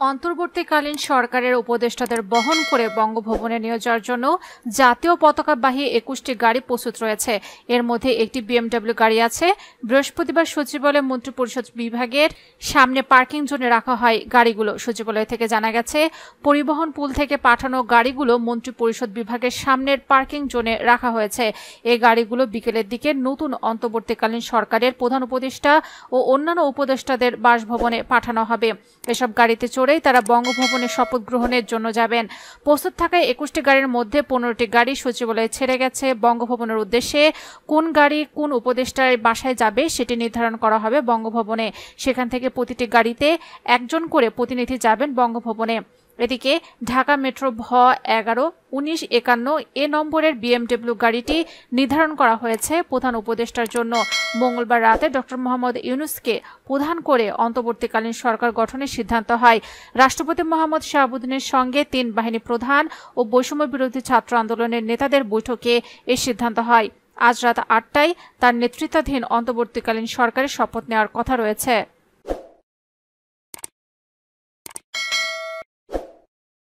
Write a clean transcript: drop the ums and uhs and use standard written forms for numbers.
অন্তর্বর্তীকালীন সরকারের উপদেষ্টাদের বহন করে বঙ্গভবনে নিয়ে যাওয়ার জন্য জাতীয় পতাকাবাহী ২১টি গাড়ি প্রস্তুত রয়েছে। এর মধ্যে একটি বিএমডব্লিউ গাড়ি আছে। বৃহস্পতিবার সচিবালয় মন্ত্রিপরিষদ বিভাগের সামনে পার্কিং জোনে রাখা হয় গাড়িগুলো। সচিবালয় থেকে জানা গেছে, পরিবহন পুল থেকে পাঠানো গাড়িগুলো মন্ত্রিপরিষদ বিভাগের সামনের পার্কিং জোনে রাখা হয়েছে। এই গাড়িগুলো বিকেলের দিকে নতুন অন্তর্বর্তীকালীন সরকারের প্রধান উপদেষ্টা ও অন্যান্য উপদেষ্টাদের বাসভবনে পাঠানো হবে। এসব গাড়িতে চড়েই তারা বঙ্গভবনে শপথ গ্রহণের জন্য যাবেন। প্রস্তুত থাকা ২১টি গাড়ির মধ্যে ১৫টি গাড়ি সচিবালয়ে ছেড়ে গেছে। বঙ্গভবনের উদ্দেশ্যে কোন গাড়ি কোন উপদেষ্টার বাসায় যাবে সেটি নির্ধারণ করা হবে বঙ্গভবনে। সেখান থেকে প্রতিটি গাড়িতে একজন করে প্রতিনিধি যাবেন বঙ্গভবনে। এদিকে ঢাকা মেট্রো ভ ১১-১৯-৫১ এ নম্বরের বিএমডব্লিউ গাড়িটি নির্ধারণ করা হয়েছে প্রধান উপদেষ্টার জন্য। মঙ্গলবার রাতে ড. মোহাম্মদ ইউনূসকে প্রধান করে অন্তর্বর্তীকালীন সরকার গঠনের সিদ্ধান্ত হয়। রাষ্ট্রপতি মোহাম্মদ শাহাবুদ্দিনের সঙ্গে ৩ বাহিনী প্রধান ও বৈষম্য বিরোধী ছাত্র আন্দোলনের নেতাদের বৈঠকে এই সিদ্ধান্ত হয়। আজ রাত ৮টায় তার নেতৃত্বাধীন অন্তর্বর্তীকালীন সরকারের শপথ নেওয়ার কথা রয়েছে।